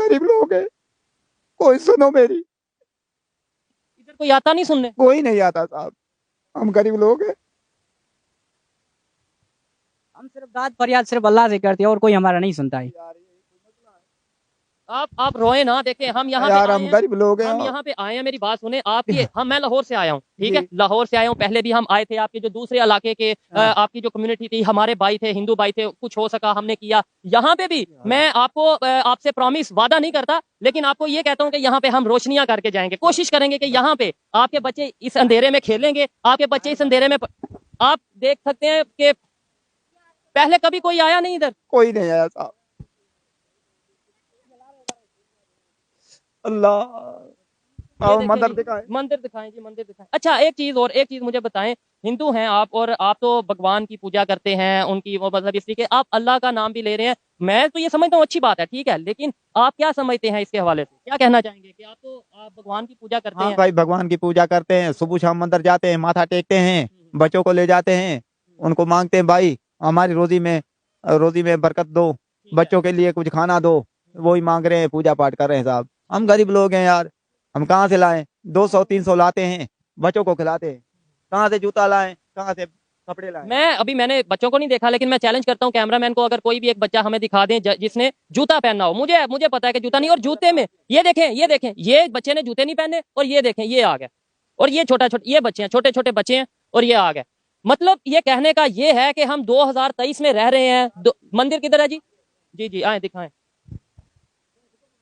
गरीब लोग हैं, कोई सुनो मेरी। इधर कोई आता नहीं सुनने? कोई नहीं आता साहब, हम गरीब लोग हैं। हम सिर्फ दाद फरियाद सिर्फ अल्लाह से करते हैं और कोई हमारा नहीं सुनता है। आप रोए ना, देखें हम यहाँ पे यार आए हम हैं, गरीब लोग हैं। हम यहाँ पे आए हैं, मेरी बात सुने आपकी। हम मैं लाहौर से आया हूँ, ठीक है, जी। लाहौर से आया हूँ। पहले भी हम आए थे आपके जो दूसरे इलाके के आपकी जो कम्युनिटी थी, हमारे भाई थे, हिंदू भाई थे, कुछ हो सका हमने किया। यहाँ पे भी मैं आपको आपसे प्रॉमिस वादा नहीं करता, लेकिन आपको ये कहता हूँ कि यहाँ पे हम रोशनियां करके जाएंगे, कोशिश करेंगे कि यहाँ पे आपके बच्चे इस अंधेरे में खेलेंगे, आपके बच्चे इस अंधेरे में आप देख सकते हैं कि पहले कभी कोई आया नहीं इधर। कोई नहीं आया साहब। अल्लाह, आओ देखें मंदिर जी, दिखाए। मंदिर दिखाएं जी, मंदिर दिखाएं। अच्छा एक चीज मुझे बताएं, हिंदू हैं आप और आप तो भगवान की पूजा करते हैं, उनकी वो मतलब इसलिए कि आप अल्लाह का नाम भी ले रहे हैं। मैं तो ये समझता हूँ अच्छी बात है, ठीक है, लेकिन आप क्या समझते हैं इसके हवाले से, क्या कहना चाहेंगे कि आप भगवान की पूजा करते हाँ हैं? भाई, भगवान की पूजा करते हैं, सुबह शाम मंदिर जाते हैं, माथा टेकते हैं, बच्चों को ले जाते हैं, उनको मांगते हैं भाई हमारी रोजी में बरकत दो, बच्चों के लिए कुछ खाना दो। वही मांग रहे हैं, पूजा पाठ कर रहे हैं साहब। हम गरीब लोग हैं यार, हम कहाँ से लाएं? 200-300 लाते हैं, बच्चों को खिलाते हैं। कहाँ से जूता लाएं, कहाँ से कपड़े लाएं? मैंने बच्चों को नहीं देखा, लेकिन मैं चैलेंज करता हूँ कैमरामैन को, अगर कोई भी एक बच्चा हमें दिखा दे जिसने जूता पहना हो। मुझे पता है कि जूता नहीं, और जूते में ये देखें ये बच्चे ने जूते नहीं पहने, और ये देखें ये आ गया, और ये ये बच्चे हैं, छोटे छोटे बच्चे हैं, और ये आ गए। मतलब ये कहने का ये है कि हम 2023 में रह रहे हैं। मंदिर किधर है जी? जी जी आए दिखाएं।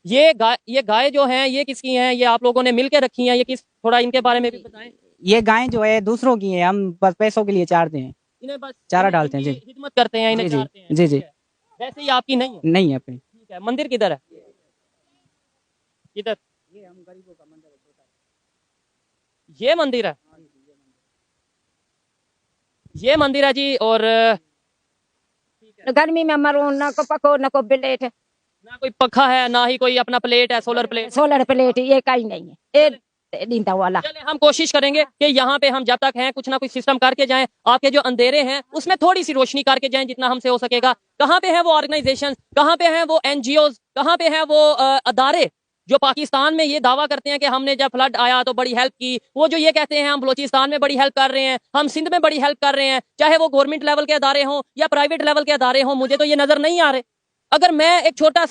ये गाय जो हैं ये किसकी हैं? ये आप लोगों ने मिलके रखी हैं? ये किस, थोड़ा इनके बारे में भी बताएं। ये गायें जो है दूसरों की है, हम बस पैसों के लिए चारते हैं, इन्हें बस चारा डालते हैं। जी खिदमत करते हैं, इन्हें जी चारते हैं, जी ठीक जी है। वैसे ही आपकी नहीं है? नहीं है अपनी। ठीक है, मंदिर किधर है? किधर? ये हम गरीबों का मंदिर है, छोटा। ये मंदिर है, ये मंदिर है जी। और गर्मी में मरो न को पको न को प्लेट, ना कोई पखा है, ना ही कोई अपना प्लेट है, सोलर प्लेट। सोलर प्लेट ये कहीं नहीं है, ये दींदा वाला। चले हम कोशिश करेंगे कि यहाँ पे हम जब तक हैं कुछ ना कुछ सिस्टम करके जाएं, आपके जो अंधेरे हैं उसमें थोड़ी सी रोशनी करके जाएं जितना हमसे हो सकेगा। कहाँ पे हैं वो ऑर्गेनाइजेशन, कहाँ पे हैं वो एनजीओज, कहाँ पे हैं वो अदारे जो पाकिस्तान में ये दावा करते हैं कि हमने जब फ्लड आया तो बड़ी हेल्प की। वो जो ये कहते हैं हम बलोचिस्तान में बड़ी हेल्प कर रहे हैं, हम सिंध में बड़ी हेल्प कर रहे हैं, चाहे वो गवर्नमेंट लेवल के अदारे हों या प्राइवेट लेवल के अदारे हों, मुझे तो ये नजर नहीं आ रहे। अगर मैं एक छोटा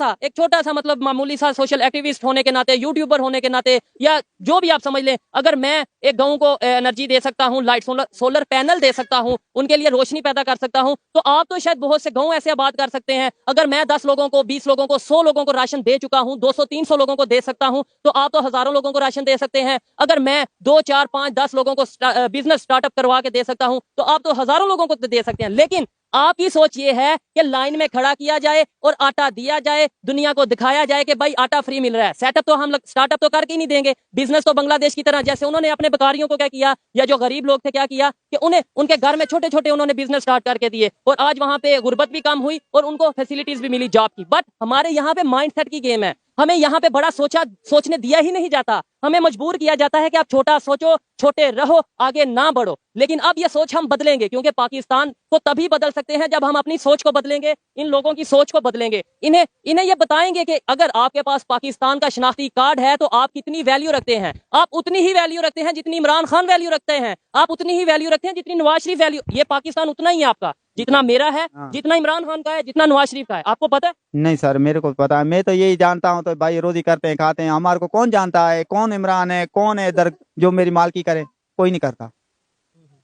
सा मतलब मामूली सा सोशल एक्टिविस्ट होने के नाते, यूट्यूबर होने के नाते, या जो भी आप समझ लें, अगर मैं एक गांव को एनर्जी दे सकता हूँ, लाइट सोलर पैनल दे सकता हूँ, उनके लिए रोशनी पैदा कर सकता हूँ, तो आप तो शायद बहुत से गांव ऐसे आबाद कर सकते हैं। अगर मैं 10 लोगों को, 20 लोगों को, 100 लोगों को राशन दे चुका हूँ, 200-300 लोगों को दे सकता हूँ, तो आप तो हजारों लोगों को राशन दे सकते हैं। अगर मैं 2, 4, 5, 10 लोगों को बिजनेस स्टार्टअप करवा के दे सकता हूँ, तो आप तो हजारों लोगों को दे सकते हैं। लेकिन आपकी सोच ये है कि लाइन में खड़ा किया जाए और आटा दिया जाए, दुनिया को दिखाया जाए कि भाई आटा फ्री मिल रहा है। सेटअप तो हम स्टार्टअप तो करके ही नहीं देंगे। बिजनेस तो बांग्लादेश की तरह, जैसे उन्होंने अपने बेकारियों को क्या किया, या जो गरीब लोग थे क्या किया, कि उन्हें उनके घर में छोटे छोटे उन्होंने बिजनेस स्टार्ट करके दिए, और आज वहां पे गुर्बत भी कम हुई और उनको फैसिलिटीज भी मिली जॉब की। बट हमारे यहाँ पे माइंडसेट की गेम है, हमें यहाँ पे बड़ा सोचने दिया ही नहीं जाता। हमें मजबूर किया जाता है कि आप छोटा सोचो, छोटे रहो, आगे ना बढ़ो। लेकिन अब ये सोच हम बदलेंगे, क्योंकि पाकिस्तान को तभी बदल सकते हैं जब हम अपनी सोच को बदलेंगे, इन लोगों की सोच को बदलेंगे। इन्हें ये बताएंगे कि अगर आपके पास पाकिस्तान का शनाख्ती कार्ड है तो आप कितनी वैल्यू रखते हैं। आप उतनी ही वैल्यू रखते हैं जितनी इमरान खान वैल्यू रखते हैं, आप उतनी ही वैल्यू रखते हैं जितनी नवाज शरीफ वैल्यू। ये पाकिस्तान उतना ही है आपका जितना मेरा है, जितना इमरान खान का है, जितना नवाज शरीफ का है। आपको पता है? नहीं सर, मेरे को पता है, मैं तो यही जानता हूँ, तो भाई रोजी करते हैं, खाते हैं, हमारे को कौन जानता है कौन इमरान है, कौन है इधर जो मेरी मालकी करे? कोई नहीं करता।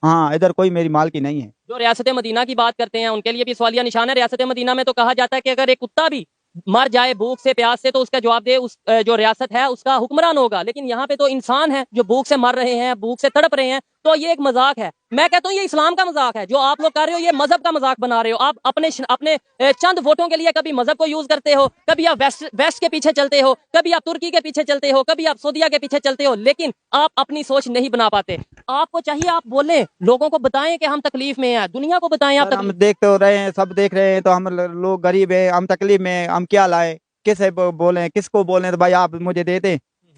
हाँ, इधर कोई मेरी मालकी नहीं है। जो रियासत मदीना की बात करते हैं उनके लिए भी सवालिया निशान है। रियासत मदीना में तो कहा जाता है कि अगर एक कुत्ता भी मर जाए भूख से, प्यास से, तो उसका जवाब दे उस जो रियासत है उसका हुक्मरान होगा। लेकिन यहाँ पे तो इंसान है जो भूख से मर रहे हैं, भूख से तड़प रहे हैं, तो ये एक मजाक है। मैं कहता हूँ ये इस्लाम का मजाक है जो आप लोग कर रहे हो, ये मजहब का मजाक बना रहे हो। आप अपने चंद वोटों के लिए कभी मजहब को यूज करते हो, कभी आप वेस्ट के पीछे चलते हो, कभी आप तुर्की के पीछे चलते हो, कभी आप सऊदीया के पीछे चलते हो, लेकिन आप अपनी सोच नहीं बना पाते। आपको चाहिए आप बोलें, लोगों को बताएं कि हम तकलीफ में हैं, दुनिया को बताएं आप हम देखते हो रहे हैं, सब देख रहे हैं, तो हम लोग गरीब हैं, हम तकलीफ में, हम क्या लाए, किसे बोले, किसको बोले? तो भाई आप मुझे दे दें,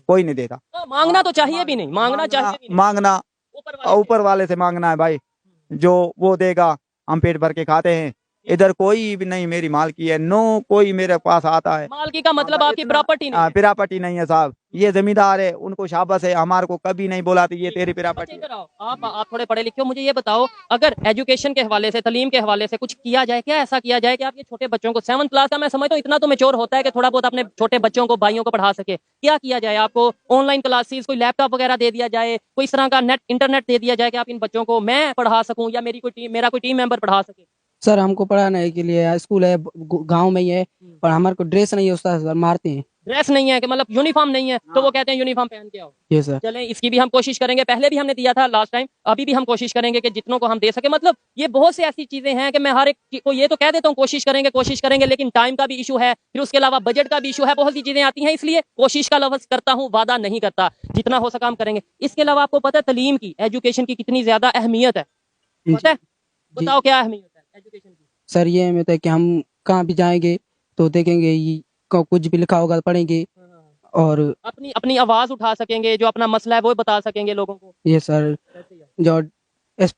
कोई नहीं देता। तो मांगना तो चाहिए भी नहीं, मांगना चाहिए भी नहीं। मांगना ऊपर वाले से मांगना है भाई, जो वो देगा हम पेट भर के खाते हैं, इधर कोई भी नहीं मेरी मालकी है, नो कोई मेरे पास आता है। मालकी का मतलब आपकी प्रॉपर्टी नहीं है। प्रॉपर्टी नहीं है साहब, ये जमींदार है, उनको शाबाश है, हमारे को कभी नहीं बोला था ये तेरी प्रॉपर्टी है। इधर आओ, आप थोड़े पढ़े लिखे हो, मुझे ये बताओ, अगर एजुकेशन के हवाले से, तालीम के हवाले से कुछ किया जाए, क्या ऐसा किया जाए कि आप ये छोटे बच्चों को 7th क्लास का, मैं समझता हूँ इतना तो मैच्योर होता है कि थोड़ा बहुत अपने छोटे बच्चों को, भाइयों को पढ़ा सके, क्या किया जाए? आपको ऑनलाइन क्लासेस, कोई लैपटॉप वगैरह दे दिया जाए, कोई इस तरह का इंटरनेट दे दिया जाए कि आप इन बच्चों को मैं पढ़ा सकूं या मेरा कोई टीम मेंबर पढ़ा सके? सर हमको पढ़ाने के लिए स्कूल है, गांव में ही है, पर हमारे को ड्रेस नहीं है, उसका सर मारते हैं। ड्रेस नहीं है कि मतलब यूनिफॉर्म नहीं है, तो वो कहते हैं यूनिफॉर्म पहन के आओ। ये सर चलें, इसकी भी हम कोशिश करेंगे, पहले भी हमने दिया था लास्ट टाइम, अभी भी हम कोशिश करेंगे कि जितनों को हम दे सके। मतलब ये बहुत सी ऐसी चीजें हैं कि मैं हर एक को ये तो कह देता हूँ कोशिश करेंगे, लेकिन टाइम का भी इशू है, फिर उसके अलावा बजट का भी इशू है, बहुत सी चीजें आती हैं, इसलिए कोशिश का लफ्ज करता हूँ, वादा नहीं करता, जितना हो सका हम करेंगे। इसके अलावा आपको पता है तालीम की, एजुकेशन की कितनी ज्यादा अहमियत है, पता है? बताओ क्या अहमियत है एजुकेशन की? सर ये अहमियत है कि हम कहाँ भी जाएंगे तो देखेंगे ये कुछ भी लिखा होगा पढ़ेंगे, और अपनी अपनी आवाज उठा सकेंगे, जो अपना मसला है वो बता सकेंगे लोगों को। ये सर जो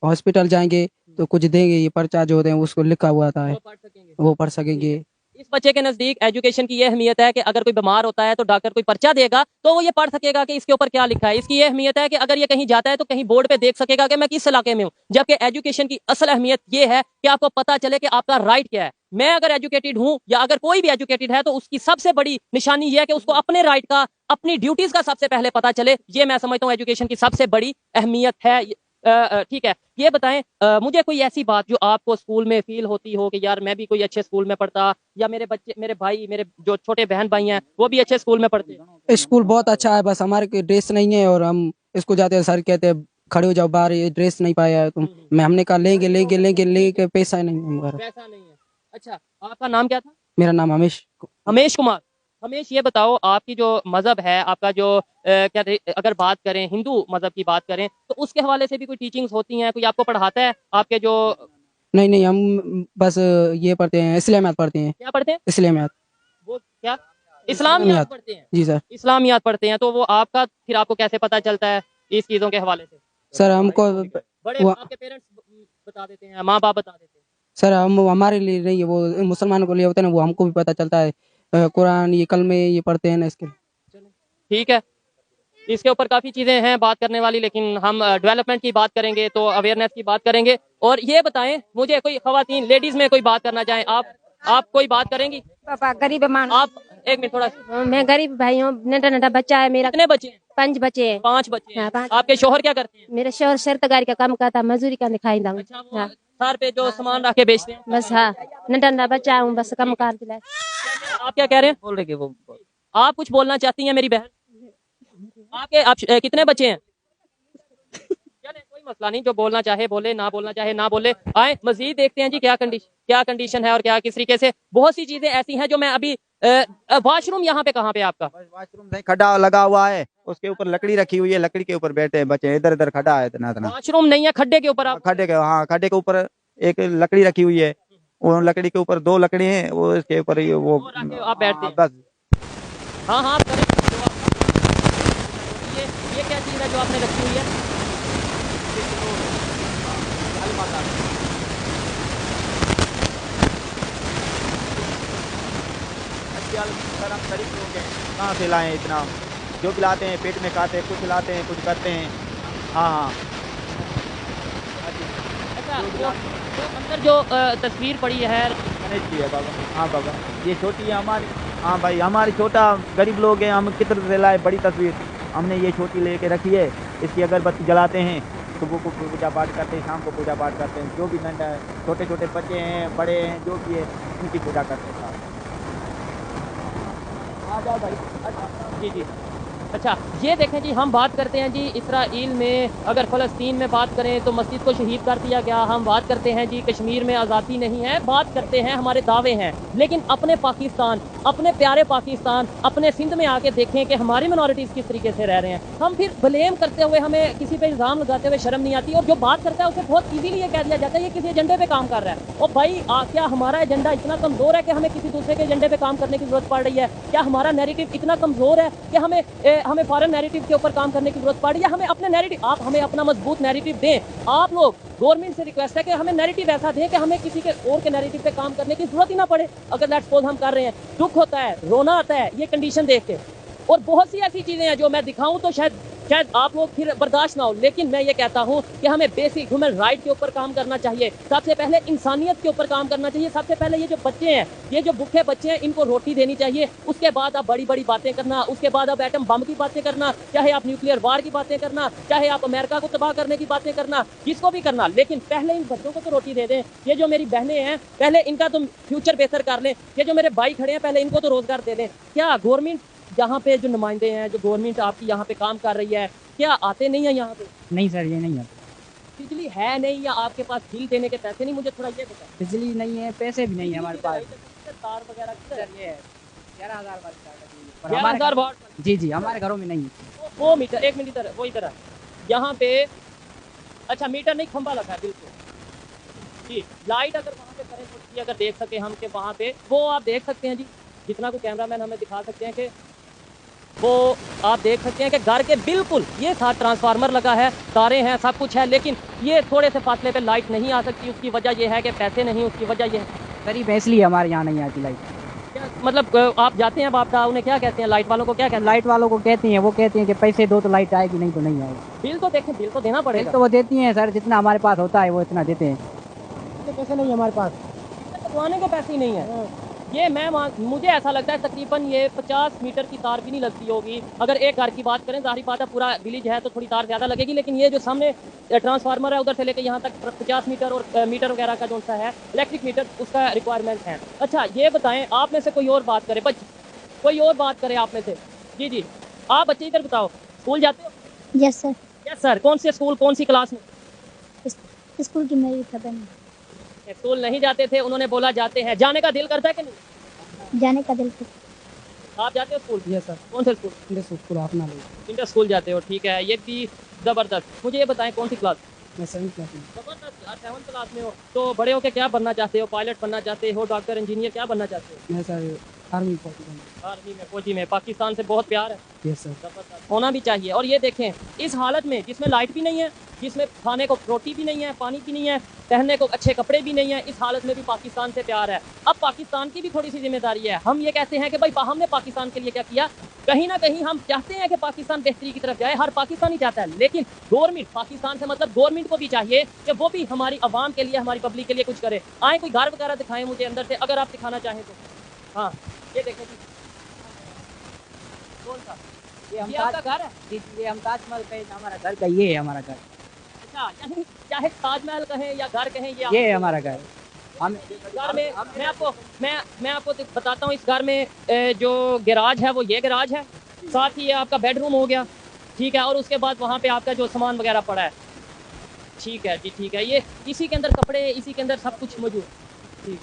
हॉस्पिटल जाएंगे तो कुछ देंगे, ये पर्चा जो होते हैं उसको लिखा हुआ आता है, वो पढ़ सकेंगे। वो पढ़ सकेंगे। इस बच्चे के नजदीक एजुकेशन की ये अहमियत है कि अगर कोई बीमार होता है तो डॉक्टर कोई पर्चा देगा तो वो ये पढ़ सकेगा कि इसके ऊपर क्या लिखा है। इसकी ये अहमियत है कि अगर ये कहीं जाता है तो कहीं बोर्ड पे देख सकेगा कि मैं किस इलाके में हूँ। जबकि एजुकेशन की असल अहमियत ये है कि आपको पता चले कि आपका राइट क्या है। मैं अगर एजुकेटेड हूँ या अगर कोई भी एजुकेटेड है तो उसकी सबसे बड़ी निशानी ये है कि उसको अपने राइट का, अपनी ड्यूटीज का सबसे पहले पता चले। ये मैं समझता हूँ एजुकेशन की सबसे बड़ी अहमियत है। ठीक है, ये बताएं मुझे कोई ऐसी बात जो आपको स्कूल में फील होती हो कि यार मैं भी कोई अच्छे स्कूल में पढ़ता, या मेरे बच्चे, मेरे भाई, मेरे जो छोटे बहन भाई हैं वो भी अच्छे स्कूल में पढ़ते हैं। स्कूल बहुत अच्छा है, बस हमारे ड्रेस नहीं है और हम स्कूल जाते हैं, सर कहते हैं खड़े हो जाओ बाहर, ये ड्रेस नहीं पाया है तुम। मैं हमने कहा लेंगे पैसा नहीं है हमारा। पैसा नहीं है। अच्छा, आपका नाम क्या था? मेरा नाम हमेश कुमार। हमेश, ये बताओ आपकी जो मजहब है, आपका जो अगर बात करें हिंदू मजहब की बात करें तो उसके हवाले से भी कोई टीचिंग्स होती हैं, कोई आपको पढ़ाता है आपके जो? नहीं, हम बस ये पढ़ते हैं, इस्लामियात पढ़ते हैं। क्या पढ़ते हैं? इस्लामियात। वो क्या? इस्लामियात पढ़ते हैं? जी सर। इस्लामियात पढ़ते हैं, तो वो आपका फिर आपको कैसे पता चलता है इस चीजों के हवाले से? सर हमको बड़े आपके पेरेंट्स बता देते हैं, माँ बाप बता देते हैं? सर हम हमारे लिए नहीं है, वो मुसलमानों के लिए होता है ना, वो हमको भी पता चलता है। कुरान ये कलमे ये पढ़ते हैं ना इसके। ठीक है, इसके ऊपर काफी चीजें हैं बात करने वाली, लेकिन हम डेवलपमेंट की बात करेंगे तो अवेयरनेस की बात करेंगे। और ये बताएं मुझे, कोई खवातीन लेडीज में कोई बात करना चाहें, आप कोई बात करेंगी? पापा गरीब मान, आप एक मिनट थोड़ा। मैं गरीब भाई हूँ, नटा बच्चा है मेरा। कितने बच्चे हैं? 5 बच्चे हैं। 5 बच्चे हैं। हाँ, 5। आपके शोहर क्या करते हैं? मेरे शोहर शर्तगारी का काम करता, मजदूरी का दिखाई दूँ। अच्छा, वो सर पे जो सामान रख के बेचते हैं? बस हाँ, नटा बच्चा हूँ, बस कम कर दिला। आप क्या कह रहे हैं? बोल रहे वो आप कुछ बोलना चाहती हैं मेरी बहन? आप कितने बच्चे हैं? चले, कोई मसला नहीं, जो बोलना चाहे बोले, ना बोलना चाहे ना बोले। आए मजीद देखते हैं जी क्या कंडीशन है और क्या किस तरीके से। बहुत सी चीजें ऐसी हैं जो मैं अभी वॉशरूम यहाँ पे कहाँ पे आपका? वॉशरूम नहीं, खड्डा लगा हुआ है, उसके ऊपर लकड़ी रखी हुई है, लकड़ी के ऊपर बैठे हैं बच्चे, इधर इधर खड्डा है इतना इतना। वॉशरूम नहीं है, खड्डे के ऊपर आप? खड्डे के, हाँ खड्डे के ऊपर एक लकड़ी रखी हुई है, वो लकड़ी के ऊपर 2 लकड़ी हैं, वो इसके ऊपर वो रख के आप बैठते हैं? बस। हाँ करें। ये क्या चीज है जो आपने रखी हुई है? कहाँ से लाए इतना? जो भी लाते हैं पेट में खाते हैं, कुछ लाते हैं कुछ करते हैं। हाँ अच्छा, वो अंदर जो तस्वीर पड़ी है मैनेज की है बाबा। हाँ बाबा, ये छोटी है हमारी। हाँ भाई, हमारी छोटा गरीब लोग हैं, हम किधर से लाए बड़ी तस्वीर, हमने ये छोटी लेके रखी है। इसकी अगरबत्ती जलाते हैं, सुबह को पूजा पाठ करते हैं, शाम को पूजा पाठ करते हैं। जो भी नंढा है, छोटे छोटे बच्चे हैं, बड़े हैं, जो भी है उनकी पूजा करते हैं। आ जाओ भाई। जी। अच्छा, ये देखें जी, हम बात करते हैं जी इसराइल में, अगर फ़लस्तीन में बात करें तो मस्जिद को शहीद कर दिया गया। हम बात करते हैं जी कश्मीर में आज़ादी नहीं है, बात करते हैं हमारे दावे हैं, लेकिन अपने पाकिस्तान अपने प्यारे पाकिस्तान, अपने सिंध में आके देखें कि हमारी मिनॉरिटीज़ किस तरीके से रह रहे हैं। हम फिर ब्लेम करते हुए, हमें किसी पे इल्ज़ाम लगाते हुए शर्म नहीं आती, और जो बात करता है उसे बहुत ईजीली ये कह दिया जाता है ये किसी एजेंडे पे काम कर रहा है। और भाई क्या हमारा एजेंडा इतना कमज़ोर है कि हमें किसी दूसरे के एजेंडे पे काम करने की ज़रूरत पड़ रही है? क्या हमारा नैरेटिव इतना कमज़ोर है कि हमें फॉरेन नैरेटिव के ऊपर काम करने की ज़रूरत पड़ रही है? हमें अपने नैरेटिव, आप हमें अपना मजबूत नैरेटिव दें। आप लोग, गवर्नमेंट से रिक्वेस्ट है कि हमें नैरेटिव ऐसा दें कि हमें किसी के और के नैरेटिव पे काम करने की जरूरत ही ना पड़े। अगर लेट्स सपोज हम कर रहे हैं, दुख होता है, रोना आता है ये कंडीशन देख के, और बहुत सी ऐसी चीजें हैं जो मैं दिखाऊं तो शायद आप लोग फिर बर्दाश्त ना हो, लेकिन मैं ये कहता हूं कि हमें बेसिक ह्यूमन राइट के ऊपर काम करना चाहिए। सबसे पहले इंसानियत के ऊपर काम करना चाहिए। सबसे पहले ये जो बच्चे हैं, ये जो भूखे बच्चे हैं, इनको रोटी देनी चाहिए। उसके बाद आप बड़ी बड़ी बातें करना, उसके बाद आप एटम बम की बातें करना, चाहे आप न्यूक्लियर वार की बातें करना, चाहे आप अमेरिका को तबाह करने की बातें करना, जिसको भी करना, लेकिन पहले इन बच्चों को तो रोटी दे दें। ये जो मेरी बहनें हैं, पहले इनका तो फ्यूचर बेहतर कर लें। ये जो मेरे भाई खड़े हैं, पहले इनको तो रोजगार दे दें। क्या गवर्नमेंट यहाँ पे जो नुमाइंदे हैं, जो गवर्नमेंट आपकी यहाँ पे काम कर रही है, क्या आते नहीं है यहाँ पे? नहीं सर, ये नहीं आता। बिजली है नहीं, या आपके पास बिल देने के पैसे नहीं? मुझे थोड़ा ये बताओ। बिजली नहीं है, पैसे भी नहीं है हमारे पास। तार वगैरह किधर है? ये 11,000 वाट का। 11,000 वाट? जी जी, हमारे घरों में नहीं है। वो मीटर, 1 मिनट इधर, वो इधर है यहाँ पे। अच्छा, मीटर नहीं, खंबा लगा है बिल्कुल जी। लाइट अगर वहाँ पे करें थोड़ी सी, अगर देख सके हम के वहाँ पे, वो आप देख सकते हैं जी, जितना को कैमरामैन हमें दिखा सकते हैं कि वो आप देख सकते हैं कि घर के बिल्कुल ये साथ ट्रांसफार्मर लगा है, तारे हैं, सब कुछ है, लेकिन ये थोड़े से फासले पे लाइट नहीं आ सकती। उसकी वजह ये है कि पैसे नहीं, उसकी वजह ये है गरीब है, इसलिए हमारे यहाँ नहीं आती लाइट। क्या मतलब आप जाते हैं बापदा, उन्हें क्या कहते हैं, लाइट वालों को क्या कहते हैं? लाइट वालों को कहती हैं, वो कहती हैं कि पैसे दो तो लाइट आएगी, नहीं तो नहीं आएगी। बिल तो देखें, बिल तो देना बिल पड़ेगा। तो वो देती हैं सर, जितना हमारे पास होता है वो इतना देते हैं। पैसे नहीं है हमारे पास, लगवाने के पैसे ही नहीं है। ये मुझे ऐसा लगता है तकरीबन ये 50 मीटर की तार भी नहीं लगती होगी। अगर एक घर की बात करें, जाहिर बात है पूरा विलेज है तो थोड़ी तार ज़्यादा लगेगी, लेकिन ये जो सामने ट्रांसफार्मर है उधर से लेकर यहाँ तक 50 मीटर और मीटर वगैरह का जो सा है इलेक्ट्रिक मीटर, उसका रिक्वायरमेंट है। अच्छा, ये बताएं, आप में से कोई और बात करे, कोई और बात करे आप में से? जी जी, आप बच्चे इधर बताओ, स्कूल जाते हो? Yes sir. Yes sir. कौन से स्कूल, कौन सी क्लास में? स्कूल की मेरी खबर नहीं। स्कूल नहीं जाते थे, उन्होंने बोला जाते हैं। जाने का दिल करता है कि नहीं? जाने का दिल करता। आप जाते हो स्कूल? ये सर, कौन से स्कूल? स्कूल अपना लोग। इंटर स्कूल जाते हो, ठीक है, ये भी ज़बरदस्त। मुझे ये बताएं, कौन सी क्लास? मैं 7th क्लास में। ज़बरदस्त, आप 7th क्लास में हो, तो बड़े होकर क्या बनना चाहते हो? पायलट बनना चाहते हो, डॉक्टर, इंजीनियर, क्या बनना चाहते हो? मैं सर आर्मी फौजी। आर्मी में, फौजी में। पाकिस्तान से बहुत प्यार है? Yes sir. ज़बरदस्त, होना भी चाहिए। और ये देखें, इस हालत में जिसमें लाइट भी नहीं है, जिसमें खाने को रोटी भी नहीं है, पानी भी नहीं है, पहनने को अच्छे कपड़े भी नहीं है, इस हालत में भी पाकिस्तान से प्यार है। अब पाकिस्तान की भी थोड़ी सी जिम्मेदारी है। हम ये कहते हैं कि भाई हमने पाकिस्तान के लिए क्या किया? कहीं ना कहीं हम चाहते हैं कि पाकिस्तान बेहतरी की तरफ जाए, हर पाकिस्तानी चाहता है, लेकिन गवर्नमेंट, पाकिस्तान से मतलब गवर्नमेंट को भी चाहिए कि वो भी हमारी आवाम के लिए, हमारी पब्लिक के लिए कुछ करे। आए कोई घर वगैरह दिखाएं मुझे अंदर से, अगर आप दिखाना चाहें तो। हाँ, ये देखें जी, कौन सा? ये आपका घर है? जी, ये हम ताजमहल पे, हमारा घर का ये है हमारा घर। अच्छा, यानी चाहे ताजमहल कहें या घर कहें, ये है हमारा घर। हम घर में मैं आपको बताता हूँ, इस घर में जो गैराज है वो ये गैराज है, साथ ही ये आपका बेडरूम हो गया, ठीक है, और उसके बाद वहाँ पे आपका जो सामान वगैरह पड़ा है, ठीक है जी, ठीक है, ये इसी के अंदर कपड़े, इसी के अंदर सब कुछ मौजूद। ठीक,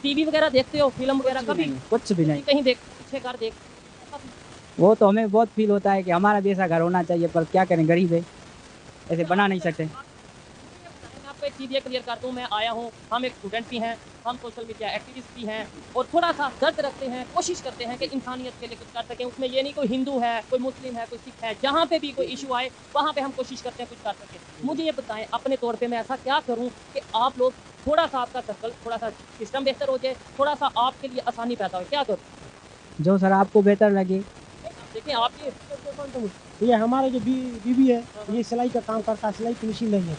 टीवी वगैरह देखते हो, फिल्म वगैरह? कभी कुछ भी नहीं। कहीं देख, अच्छे घर देख? वो तो हमें बहुत फील होता है कि हमारा जैसा घर होना चाहिए, पर क्या करें, गरीब है, ऐसे बना नहीं सकते। मैं आपको एक चीज़ ये क्लियर करता हूँ, मैं आया हूँ, हम एक स्टूडेंट भी हैं, हम सोशल मीडिया एक्टिविस्ट भी हैं, और थोड़ा सा दर्द रखते हैं, कोशिश करते हैं कि इंसानियत के लिए कुछ कर सकें। उसमें ये नहीं कोई हिंदू है, कोई मुस्लिम है, कोई सिख है, जहाँ पे भी कोई इशू आए वहाँ पे हम कोशिश करते हैं कुछ कर सकें। मुझे ये बताएं, अपने तौर पे मैं ऐसा क्या करूँ कि आप लोग थोड़ा सा, आपका सर्कल, थोड़ा सा सिस्टम बेहतर हो जाए, थोड़ा सा आपके लिए आसानी पैदा हो, क्या करूँ? जो सर आपको बेहतर लगे। देखिए आपकी ये हमारे जो बीबी है, ये सिलाई का काम करता है, सिलाई की मशीन नहीं है,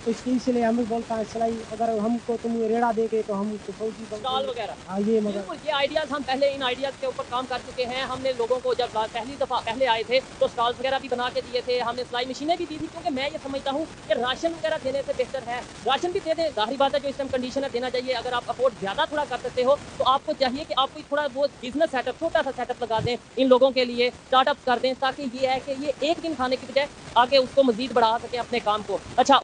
तो इसके इसलिए हमें बोलता है सिलाई अगर हमको तुम रेड़ा दे के तो हम फौजी स्टॉल वगैरह। हाँ, ये मगर बिल्कुल, ये आइडियाज़ हम पहले इन आइडियाज़ के ऊपर काम कर चुके हैं। हमने लोगों को जब पहली दफ़ा पहले आए थे तो स्टॉल्स वगैरह भी बना के दिए थे, हमने सिलाई मशीनें भी दी थी, क्योंकि मैं ये समझता हूँ कि राशन वगैरह देने से बेहतर है, राशन भी दे दें, जाहिर बात है जो इस टाइम कंडीशन है देना चाहिए। अगर आप अफोर्ड ज़्यादा थोड़ा कर सकते हो तो आपको चाहिए कि आप कोई थोड़ा वो बिजनेस सेटअप, छोटा सा सेटअप लगा दें इन लोगों के लिए, स्टार्टअप कर दें, ताकि ये है कि ये एक दिन खाने की बजाय आगे उसको मज़ीद बढ़ा सके अपने काम को। अच्छा।